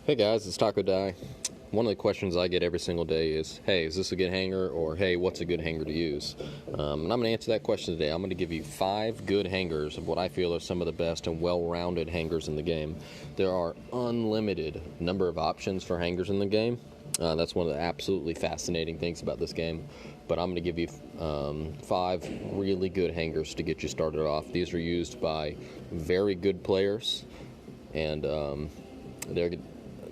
Hey guys, it's Taco Die. One of the questions I get every single day is, hey, is this a good hanger? Or, hey, what's a good hanger to use? And I'm going to answer that question today. I'm going to give you 5 good hangers of what I feel are some of the best and well-rounded hangers in the game. There are unlimited number of options for hangers in the game. That's one of the absolutely fascinating things about this game. But I'm going to give you 5 really good hangers to get you started off. These are used by very good players, and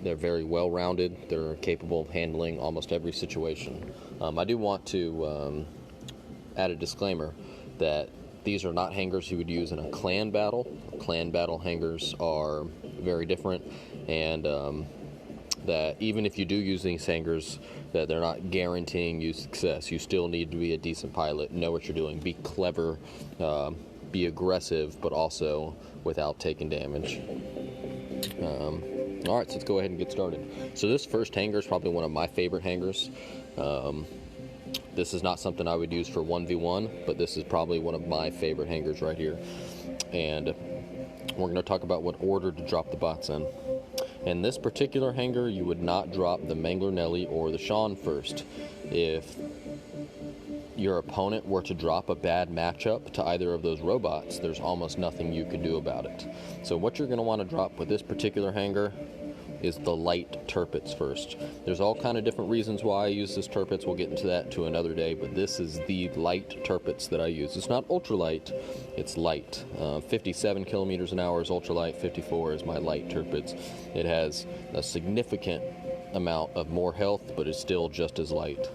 they're very well-rounded. They're capable of handling almost every situation. I do want to add a disclaimer that these are not hangers you would use in a clan battle. Clan battle hangers are very different, and that even if you do use these hangers, that they're not guaranteeing you success. You still need to be a decent pilot, know what you're doing, be clever, be aggressive, but also without taking damage. Alright, so let's go ahead and get started. So this first hanger is probably one of my favorite hangers. This is not something I would use for 1v1, but this is probably one of my favorite hangers right here. And we're going to talk about what order to drop the bots in. In this particular hanger, you would not drop the Mangler Nelly or the Sean first. If your opponent were to drop a bad matchup to either of those robots, there's almost nothing you could do about it. So what you're going to want to drop with this particular hanger is the light turpets first. There's all kind of different reasons why I use this turpets. We'll get into that to another day, but this is the light turpets that I use. It's not ultralight, it's light. 57 kilometers an hour is ultralight, 54 is my light turpets. It has a significant amount of more health, but it's still just as light.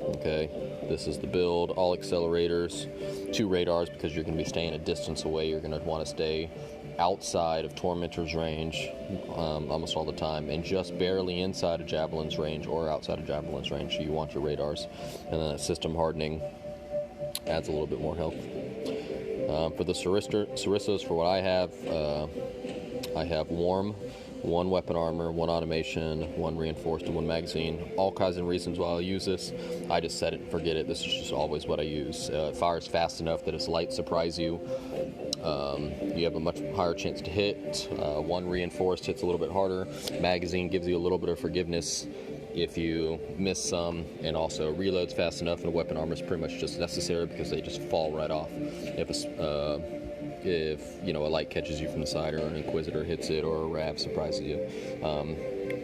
Okay, this is the build, all accelerators, 2 radars because you're going to be staying a distance away. You're going to want to stay outside of Tormentors range almost all the time, and just barely inside of Javelin's range or outside of Javelin's range. So you want your radars, and then system hardening adds a little bit more health. For the Sarissos, for what I have warm, 1 weapon armor, 1 automation, 1 reinforced, and 1 magazine. All kinds of reasons why I'll use this. I just set it and forget it. This is just always what I use. It fires fast enough that its light surprise you. You have a much higher chance to hit. 1 reinforced hits a little bit harder. Magazine gives you a little bit of forgiveness if you miss some, and also reloads fast enough, and weapon armor is pretty much just necessary because they just fall right off. If you know, a light catches you from the side, or an Inquisitor hits it, or a Rav surprises you.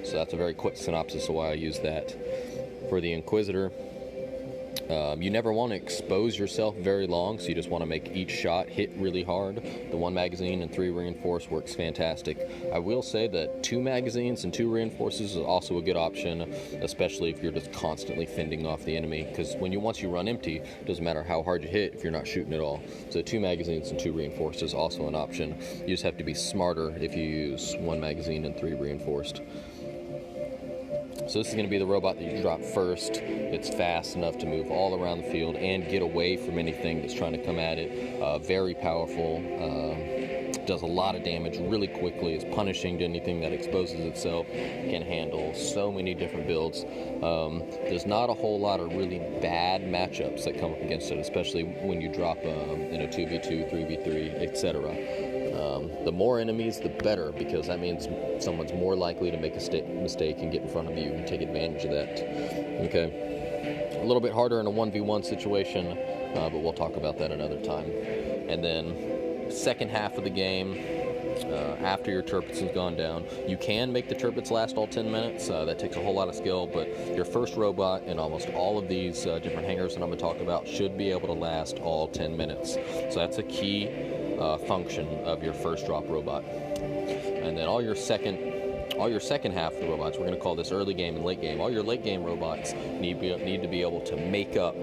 So that's a very quick synopsis of why I use that. For the Inquisitor, you never want to expose yourself very long, so you just want to make each shot hit really hard. The 1 magazine and 3 reinforced works fantastic. I will say that 2 magazines and 2 reinforces is also a good option, especially if you're just constantly fending off the enemy, because once you run empty, it doesn't matter how hard you hit if you're not shooting at all. So 2 magazines and 2 reinforced is also an option. You just have to be smarter if you use 1 magazine and 3 reinforced. So this is going to be the robot that you drop first. It's fast enough to move all around the field and get away from anything that's trying to come at it. Very powerful. Does a lot of damage really quickly. Is punishing to anything that exposes itself. Can handle so many different builds. There's not a whole lot of really bad matchups that come up against it, especially when you drop 2v2, 3v3, etc. The more enemies, the better, because that means someone's more likely to make a mistake and get in front of you and take advantage of that. Okay, a little bit harder in a 1v1 situation, but we'll talk about that another time. And then second half of the game, after your turpets has gone down, you can make the turpets last all 10 minutes. That takes a whole lot of skill, but your first robot in almost all of these different hangars that I'm going to talk about should be able to last all 10 minutes. So that's a key function of your first drop robot. And then all your second half of the robots, we're going to call this early game and late game. All your late game robots need to be able to make up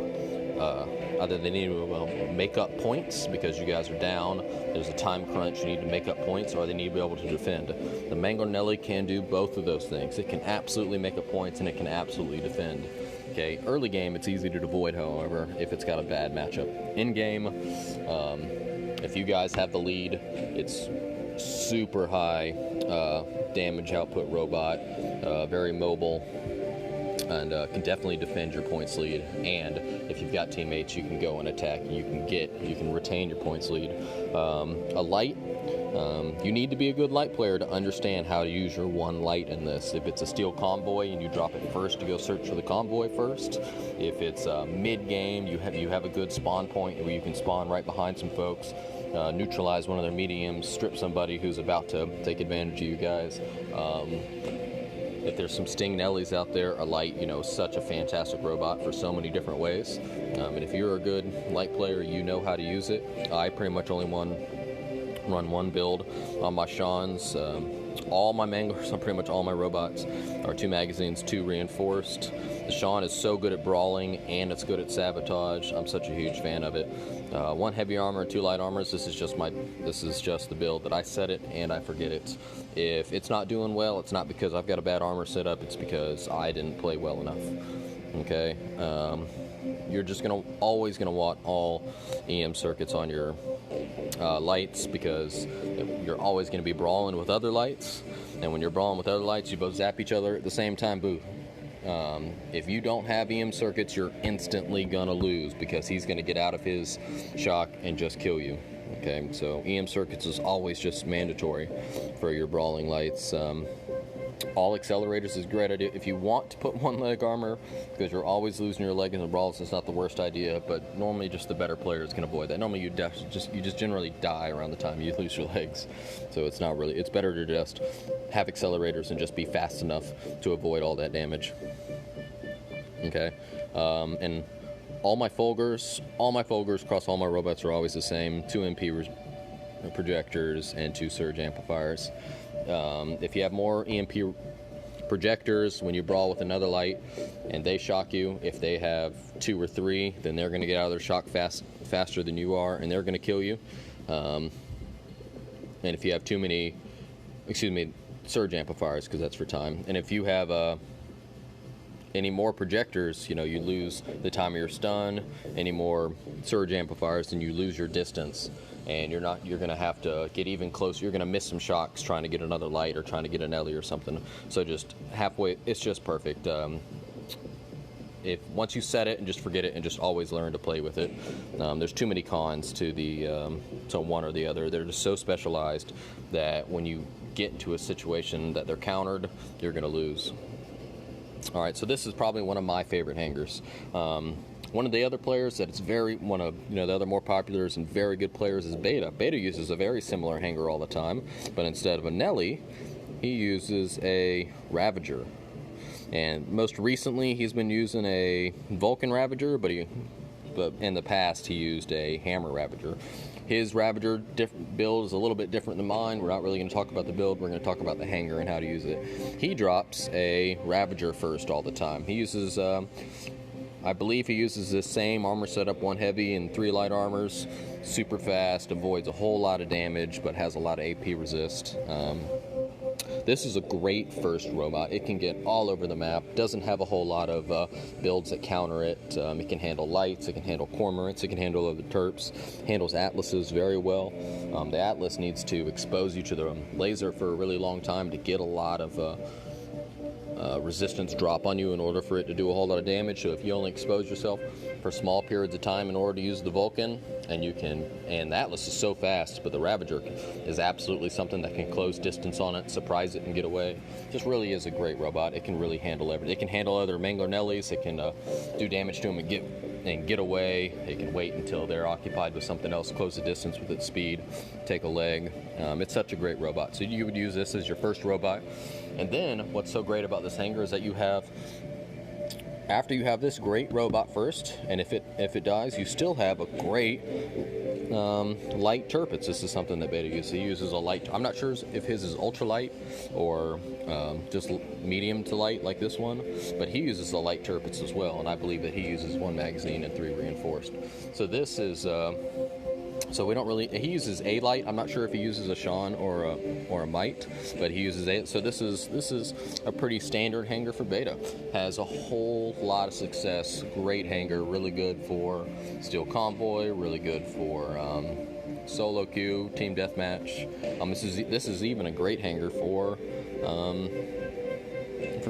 either they need to make up points because you guys are down, there's a time crunch, you need to make up points, or they need to be able to defend. The Mangler Nelly can do both of those things. It can absolutely make up points, and it can absolutely defend. Okay, early game it's easy to avoid, however, if it's got a bad matchup. In game, if you guys have the lead, it's super high damage output robot, very mobile, and can definitely defend your points lead. And if you've got teammates, you can go and attack, and you can retain your points lead. A light, you need to be a good light player to understand how to use your one light in this. If it's a steel convoy and you drop it first to go search for the convoy first, if it's mid-game, you have a good spawn point where you can spawn right behind some folks, neutralize one of their mediums, strip somebody who's about to take advantage of you guys. If there's some Sting Nellies out there, a light, is such a fantastic robot for so many different ways. And if you're a good light player, you know how to use it. I pretty much only run one build on my Seans. All my Manglers on pretty much all my robots are 2 magazines, 2 reinforced. The Sean is so good at brawling and it's good at sabotage. I'm such a huge fan of it. 1 heavy armor and 2 light armors. This is just the build that I set it and I forget it. If it's not doing well, it's not because I've got a bad armor set up. It's because I didn't play well enough. Okay. You're just always gonna want all EM circuits on your lights, because you're always going to be brawling with other lights, and when you're brawling with other lights, you both zap each other at the same time. Boo. If you don't have EM circuits, you're instantly going to lose, because he's going to get out of his shock and just kill you. Okay, so EM circuits is always just mandatory for your brawling lights. All accelerators is a great idea. If you want to put 1 leg armor, because you're always losing your leg in the brawls, it's not the worst idea, but normally just the better players can avoid that. Normally you just generally die around the time you lose your legs. So it's better to just have accelerators and just be fast enough to avoid all that damage. Okay. And all my Fulgurs across all my robots are always the same. 2 MP projectors and 2 surge amplifiers. If you have more EMP projectors, when you brawl with another light and they shock you, if they have 2 or 3, then they're going to get out of their shock faster than you are, and they're going to kill you. And if you have too many, surge amplifiers, because that's for time. And if you have any more projectors, you lose the time of your stun. Any more surge amplifiers, and you lose your distance. And you're going to have to get even closer. You're going to miss some shocks trying to get another light or trying to get an Ellie or something. So just halfway, it's just perfect. Once you set it and just forget it and just always learn to play with it. There's too many cons to to one or the other. They're just so specialized that when you get into a situation that they're countered, you're going to lose. All right, so this is probably one of my favorite hangars. One of the other players the other more popular and very good players is Beta. Beta uses a very similar hangar all the time, but instead of a Nelly, he uses a Ravager. And most recently, he's been using a Vulcan Ravager, but in the past, he used a Hammer Ravager. His Ravager build is a little bit different than mine. We're not really going to talk about the build. We're going to talk about the hangar and how to use it. He drops a Ravager first all the time. He uses... I believe he uses the same armor setup, 1 heavy and 3 light armors. Super fast, avoids a whole lot of damage, but has a lot of AP resist. This is a great first robot. It can get all over the map. Doesn't have a whole lot of builds that counter it. It can handle lights. It can handle cormorants. It can handle other terps. Handles atlases very well. The atlas needs to expose you to the laser for a really long time to get a lot of resistance drop on you in order for it to do a whole lot of damage. So if you only expose yourself for small periods of time in order to use the Vulcan, and the Atlas is so fast, but the Ravager is absolutely something that can close distance on it, surprise it, and get away. Just really is a great robot. It can really handle everything. It can handle other Mangler Nellies. It can do damage to them and get away. It can wait until they're occupied with something else, close the distance with its speed, take a leg. It's such a great robot. So you would use this as your first robot. And then what's so great about this hangar is that after you have this great robot first, and if it dies, you still have a great light Turpits. This is something that Beta uses. He uses a light. I'm not sure if his is ultralight or just medium to light like this one, but he uses the light Turpits as well, and I believe that he uses 1 magazine and 3 reinforced. So this is... So we don't really... He uses a light. I'm not sure if he uses a Sean or a Might, but he uses a... So this is a pretty standard hangar for Beta. Has a whole lot of success. Great hangar. Really good for Steel Convoy. Really good for solo queue, team deathmatch. This is even a great hangar for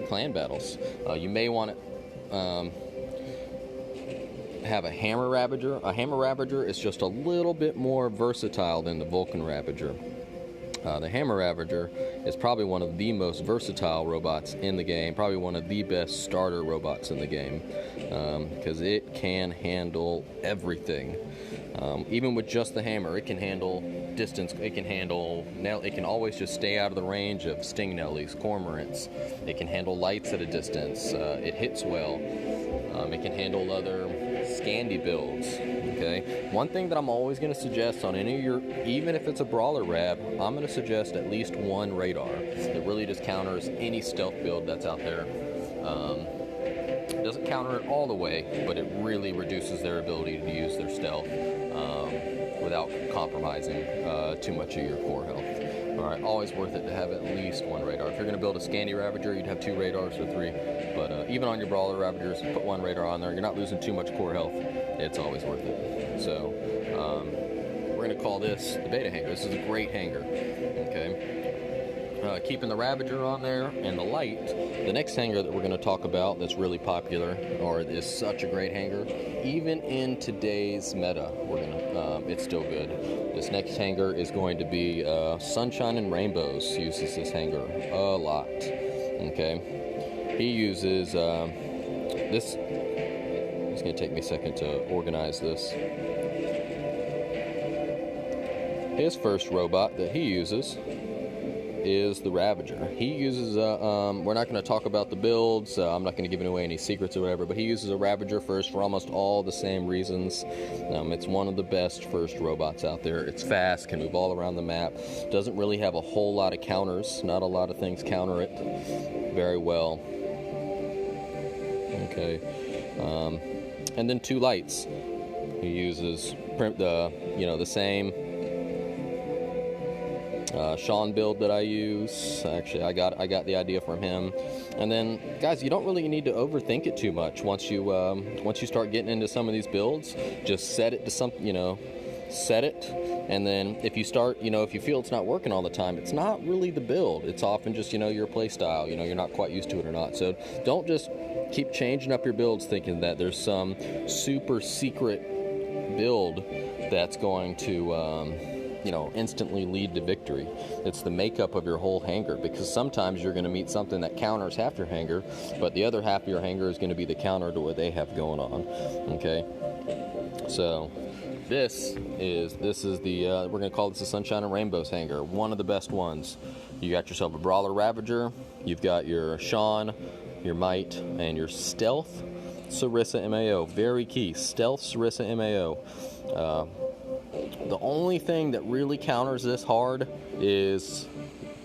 clan battles. You may want it... have a hammer Ravager. A hammer Ravager is just a little bit more versatile than the Vulcan Ravager. The hammer Ravager is probably one of the most versatile robots in the game, probably one of the best starter robots in the game, because it can handle everything. Even with just the hammer, it can handle distance, it can always just stay out of the range of sting nellies, cormorants. It can handle lights at a distance. It hits well. It can handle other Scandi builds. Okay. One thing that I'm always going to suggest on any of your, even if it's a brawler rab, I'm going to suggest at least one radar that really just counters any stealth build that's out there. It doesn't counter it all the way, but it really reduces their ability to use their stealth without compromising too much of your core health. All right, always worth it to have at least one radar. If you're going to build a Scandi Ravager, you'd have 2 radars or 3. But even on your brawler Ravagers, put 1 radar on there. You're not losing too much core health. It's always worth it. So we're going to call this the beta hanger. This is a great hanger. Okay. Keeping the Ravager on there and the light, the next hanger that we're going to talk about that's really popular, or is such a great hanger, even in today's meta, it's still good. This next hanger is going to be Sunshine and Rainbows uses this hanger a lot. Okay, he uses this. It's going to take me a second to organize this. His first robot that he uses is the Ravager. He uses we're not going to talk about the builds, I'm not going to give away any secrets or whatever, but he uses a Ravager first for almost all the same reasons. It's one of the best first robots out there. It's fast, can move all around the map, doesn't really have a whole lot of counters, not a lot of things counter it very well. Okay, and then 2 lights. He uses the same Sean build that I use. Actually, I got the idea from him. And then, guys, you don't really need to overthink it too much. Once you start getting into some of these builds, just set it to set it. And then if you start, if you feel it's not working all the time, it's not really the build. It's often just, your play style. You're not quite used to it or not. So don't just keep changing up your builds thinking that there's some super secret build that's going to instantly lead to victory. It's the makeup of your whole hanger, because sometimes you're going to meet something that counters half your hanger, but the other half of your hanger is going to be the counter to what they have going on. Okay, so this is the we're going to call this the Sunshine and Rainbows hanger, one of the best ones. You got yourself a brawler Ravager, you've got your Sean, your Might, and your stealth Sarissa MAO. Very key, stealth Sarissa MAO. The only thing that really counters this hard is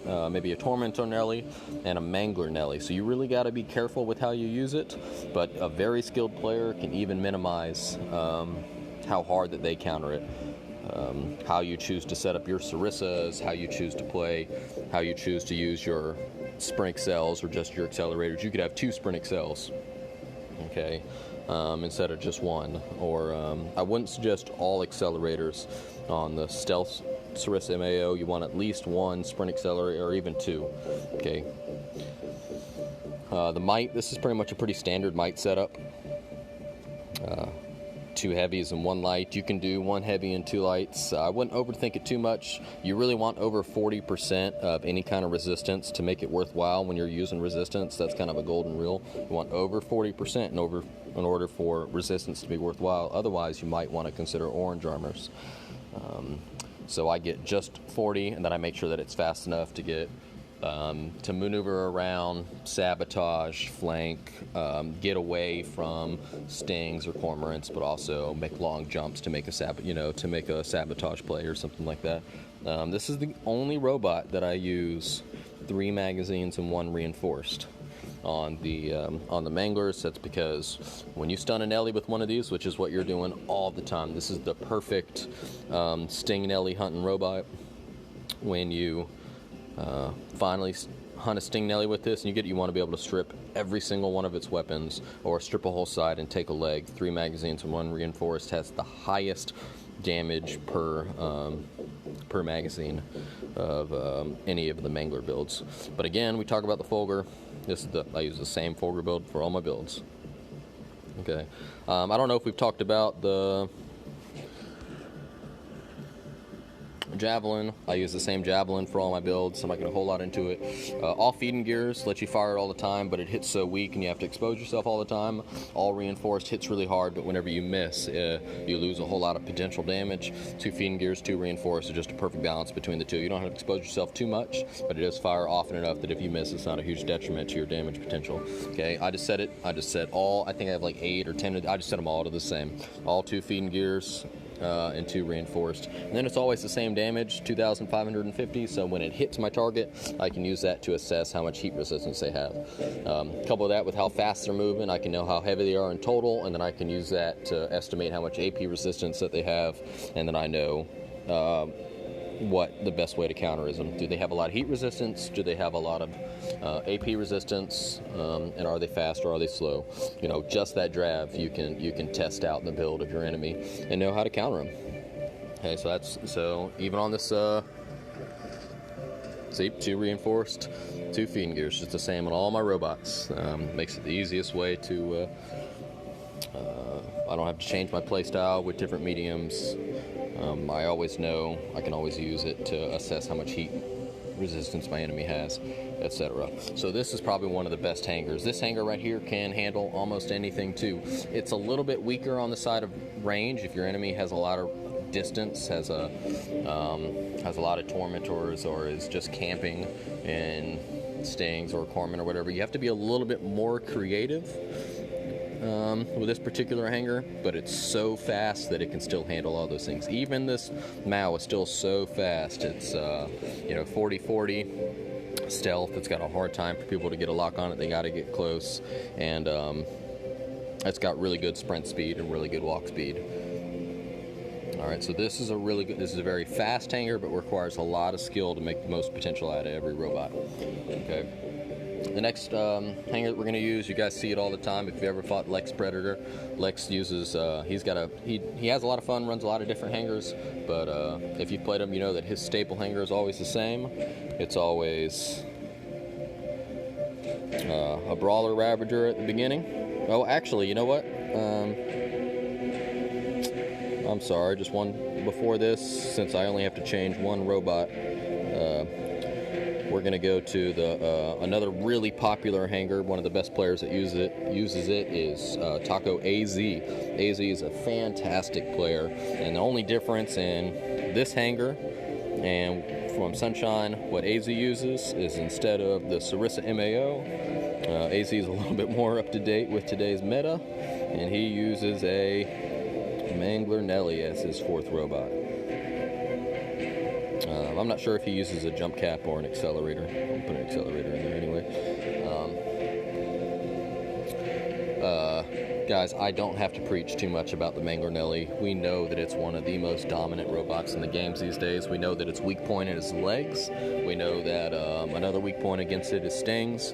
maybe a Tormentor Nelly and a Mangler Nelly. So you really got to be careful with how you use it, but a very skilled player can even minimize how hard that they counter it. How you choose to set up your Sarissas, how you choose to play, how you choose to use your sprint cells or just your accelerators. You could have 2 sprint cells, okay, instead of just 1. Or I wouldn't suggest all accelerators on the stealth Sarissa MAO. You want at least 1 sprint accelerator, or even 2. Okay. The Might, this is pretty much a pretty standard Might setup. 2 heavies and 1 light. You can do 1 heavy and 2 lights. I wouldn't overthink it too much. You really want over 40% of any kind of resistance to make it worthwhile when you're using resistance. That's kind of a golden rule. You want over 40% in order for resistance to be worthwhile. Otherwise, you might want to consider orange armors. So I get just 40, and then I make sure that it's fast enough to get to maneuver around, sabotage, flank, get away from stings or cormorants, but also make long jumps to make a sabotage play or something like that. This is the only robot that I use 3 magazines and 1 reinforced. On the Manglers, that's because when you stun a Nelly with one of these, which is what you're doing all the time, this is the perfect sting Nelly hunting robot. When you finally hunt a sting Nelly with this, and you want to be able to strip every single one of its weapons, or strip a whole side and take a leg. 3 magazines and 1 reinforced has the highest damage per magazine of any of the Mangler builds. But again, we talk about the Fulgur. I use the same Fulgur build for all my builds. Okay. I don't know if we've talked about the Javelin. I use the same Javelin for all my builds. I'm not going to a whole lot into it. All feeding gears let you fire it all the time, but it hits so weak and you have to expose yourself all the time. All reinforced hits really hard, but whenever you miss, you lose a whole lot of potential damage. 2 feeding gears, 2 reinforced are just a perfect balance between the two. You don't have to expose yourself too much, but it does fire often enough that if you miss, it's not a huge detriment to your damage potential. Okay, I just set it. I just set all, I think I have like 8 or 10. I just set them all to the same. All 2 feeding gears. And 2 reinforced. And then it's always the same damage, 2,550, so when it hits my target, I can use that to assess how much heat resistance they have. Couple that with how fast they're moving, I can know how heavy they are in total, and then I can use that to estimate how much AP resistance that they have, and then I know what the best way to counter is them. Do they have a lot of heat resistance? Do they have a lot of AP resistance? And are they fast or are they slow? You know, just that drav you can test out the build of your enemy and know how to counter them. Okay, so even on this see, 2 reinforced, 2 feeding gears, just the same on all my robots. Makes it the easiest way to I don't have to change my playstyle with different mediums. I always know I can always use it to assess how much heat resistance my enemy has, etc. So this is probably one of the best hangars. This hangar right here can handle almost anything too. It's a little bit weaker on the side of range if your enemy has a lot of distance, has a lot of Tormentors, or is just camping in Stings or Corpsmen or whatever. You have to be a little bit more creative with this particular hangar, but it's so fast that it can still handle all those things. Even this Mao is still so fast. It's 40-40 stealth. It's got a hard time for people to get a lock on it. They got to get close, and it's got really good sprint speed and really good walk speed. All right, so this is a very fast hangar, but requires a lot of skill to make the most potential out of every robot. Okay. The next hangar that we're going to use, you guys see it all the time. If you've ever fought Lexz Predator, Lexz uses, he has a lot of fun, runs a lot of different hangars, but if you've played him, you know that his staple hangar is always the same. It's always a Brawler Ravager at the beginning. Oh, actually, you know what? I'm sorry, just one before this, since I only have to change one robot. We're going to go to the another really popular hangar. One of the best players that uses it is Taco AZ. AZ is a fantastic player, and the only difference in this hangar and from Sunshine, what AZ uses is, instead of the Sarissa MAO, AZ is a little bit more up to date with today's meta, and he uses a Mangler Nelly as his 4th robot. I'm not sure if he uses a jump cap or an accelerator. I'll put an accelerator in there anyway. Guys, I don't have to preach too much about the Mangler Nelly. We know that it's one of the most dominant robots in the games these days. We know that its weak point is legs. We know that another weak point against it is stings.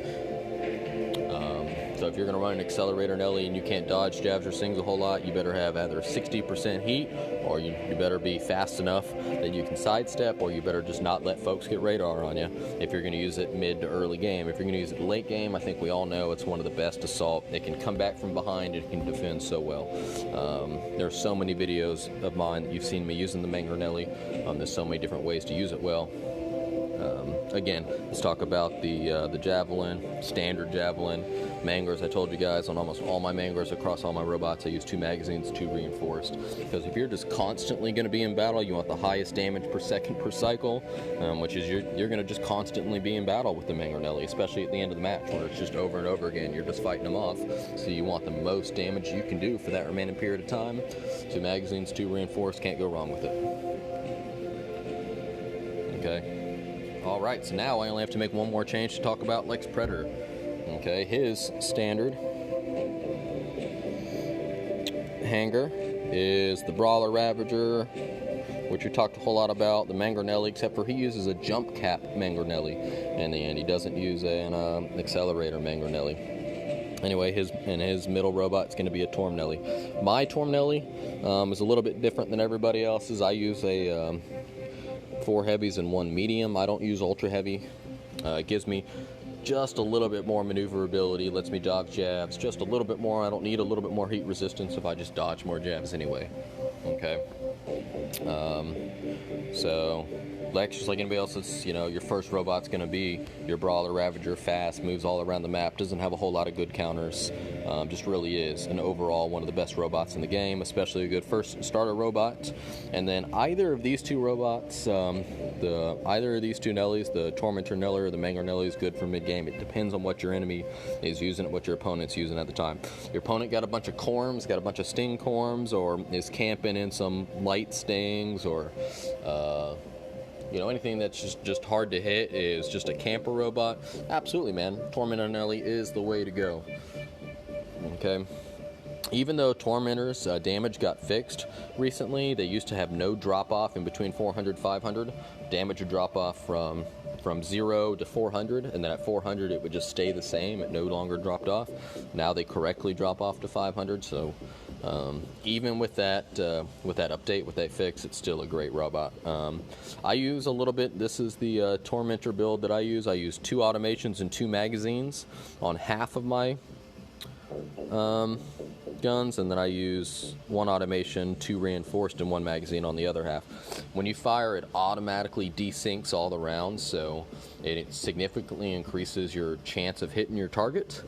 So if you're going to run an accelerator Nelly and you can't dodge jabs or stings a whole lot, you better have either 60% heat, or you better be fast enough that you can sidestep, or you better just not let folks get radar on you if you're going to use it mid to early game. If you're going to use it late game, I think we all know it's one of the best assault. It can come back from behind. It can defend so well. There's so many videos of mine that you've seen me using the Mangler Nelly. There's so many different ways to use it well. Again, let's talk about the Javelin, standard Javelin. Manglers, I told you guys, on almost all my Manglers across all my robots, I use 2 magazines, 2 reinforced. Because if you're just constantly going to be in battle, you want the highest damage per second per cycle, which is you're going to just constantly be in battle with the Mangler Nelly, especially at the end of the match, where it's just over and over again. You're just fighting them off. So you want the most damage you can do for that remaining period of time. 2 magazines, 2 reinforced, can't go wrong with it. Okay. All right, so now I only have to make one more change to talk about Lexz Predator. Okay, his standard hangar is the Brawler Ravager, which we talked a whole lot about, the Mangler Nelly, except for he uses a jump cap Mangler Nelly in the end. He doesn't use an accelerator Mangler Nelly. Anyway, his middle robot is going to be a Torm Nelly. My Torm Nelly is a little bit different than everybody else's. I use a 4 heavies and 1 medium. I don't use ultra heavy. It gives me just a little bit more maneuverability, lets me dodge jabs just a little bit more. I don't need a little bit more heat resistance if I just dodge more jabs anyway. Okay. So Lexz, just like anybody else, it's, your first robot's going to be your Brawler Ravager, fast, moves all around the map, doesn't have a whole lot of good counters, just really is an overall one of the best robots in the game, especially a good first starter robot. And then either of these two robots, either of these two Nellies, the Tormentor Nelly or the Mangler Nelly, is good for mid-game. It depends on what your enemy is using, what your opponent's using at the time. Your opponent got a bunch of Corms, got a bunch of Sting Corms, or is camping in some light Stings, or anything that's just hard to hit, is just a camper robot. Absolutely, man. Tormentor Nelly is the way to go. Okay. Even though Tormentor's damage got fixed recently, they used to have no drop-off in between 400 500. Damage would drop off from 0 to 400, and then at 400 it would just stay the same. It no longer dropped off. Now they correctly drop off to 500, so even with that update, with that fix, it's still a great robot. I use a little bit, this is the Tormentor build that I use. I use 2 automations and 2 magazines on half of my guns, and then I use 1 automation, 2 reinforced, and 1 magazine on the other half. When you fire, it automatically desyncs all the rounds, so it significantly increases your chance of hitting your target.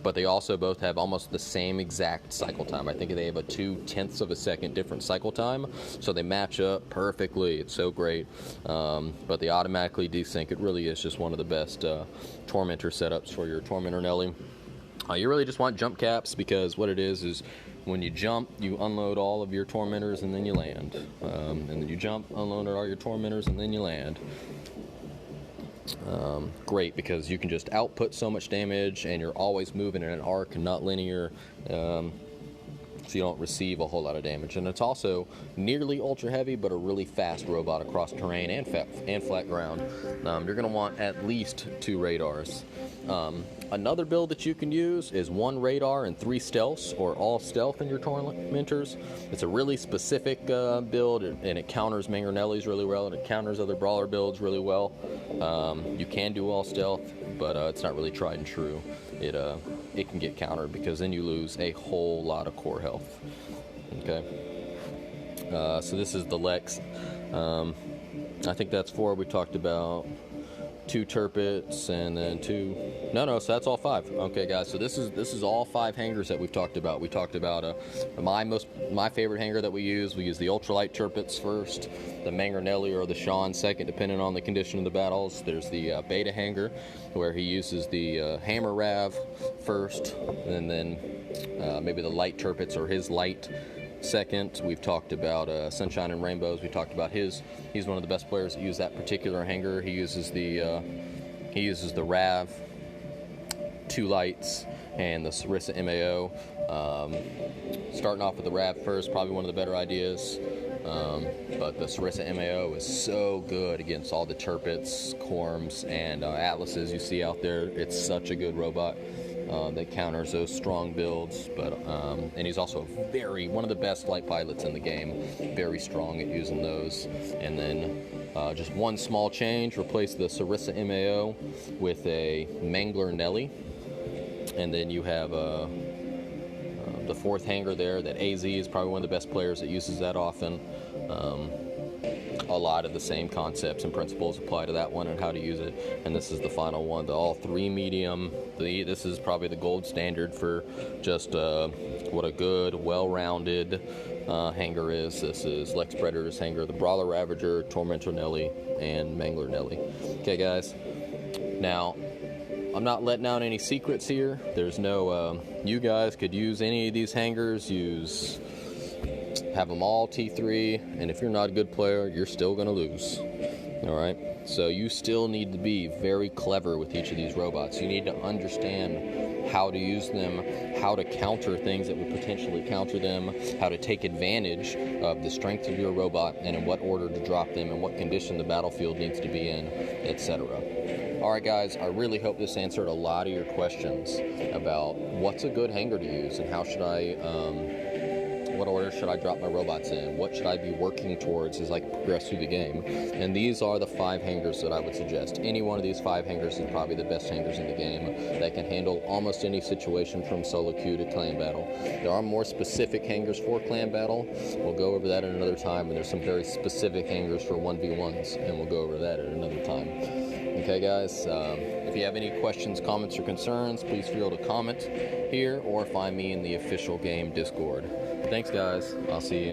But they also both have almost the same exact cycle time. I think they have a 0.2 of a second different cycle time, so they match up perfectly. It's so great. But they automatically desync. It really is just one of the best Tormentor setups for your Tormentor Nelly. You really just want jump caps, because what it is when you jump, you unload all of your Tormentors and then you land. And then you jump, unload all your Tormentors, and then you land. Great, because you can just output so much damage, and you're always moving in an arc and not linear, so you don't receive a whole lot of damage. And it's also nearly ultra heavy, but a really fast robot across terrain and flat ground. You're going to want at least 2 radars. Another build that you can use is 1 radar and 3 stealths, or all stealth in your Tormentors. It's a really specific build, and it counters Mangler Nellies really well, and it counters other brawler builds really well. You can do all stealth, but it's not really tried and true. It can get countered, because then you lose a whole lot of core health. Okay. So this is the Lexz. I think that's 4. We talked about 2 Turpits, and then 2. No, so that's all 5. Okay, guys. So this is all 5 hangars that we've talked about. We talked about my favorite hangar that we use. We use the ultralight Turpits first, the Mangler Nelly or the Sean second, depending on the condition of the battles. There's the beta hangar, where he uses the hammer Rav first, and then maybe the light Turpits or his light second. We've talked about Sunshine and Rainbows. We talked about he's one of the best players that use that particular hangar. He uses the Rav, 2 lights, and the Sarissa MAO. Starting off with the Rav first, probably one of the better ideas. But the Sarissa MAO is so good against all the Turpits, Corms, and Atlases you see out there. It's such a good robot that counters those strong builds. But and he's also one of the best light pilots in the game. Very strong at using those. And then just one small change: replace the Sarissa MAO with a Mangler Nelly. And then you have the 4th hangar there. That AZ is probably one of the best players that uses that often. A lot of the same concepts and principles apply to that one and how to use it. And this is the final one, the all 3 medium. This is probably the gold standard for just what a good, well-rounded hangar is. This is Lexz Predator's hangar, the Brawler Ravager, Tormentor Nelly, and Mangler Nelly. Okay, guys. Now, I'm not letting out any secrets here. There's no, you guys could use any of these hangars, have them all T3, and if you're not a good player, you're still going to lose. Alright? So you still need to be very clever with each of these robots. You need to understand how to use them, how to counter things that would potentially counter them, how to take advantage of the strength of your robot, and in what order to drop them, and what condition the battlefield needs to be in, etc. Alright guys, I really hope this answered a lot of your questions about what's a good hangar to use and how should I what order should I drop my robots in? What should I be working towards as I progress through the game? And these are the 5 hangars that I would suggest. Any one of these 5 hangars is probably the best hangars in the game that can handle almost any situation from solo queue to clan battle. There are more specific hangars for clan battle. We'll go over that at another time, and there's some very specific hangars for 1v1s, and we'll go over that at another time. Okay, guys, if you have any questions, comments, or concerns, please feel to comment here or find me in the official game Discord. Thanks, guys. I'll see you.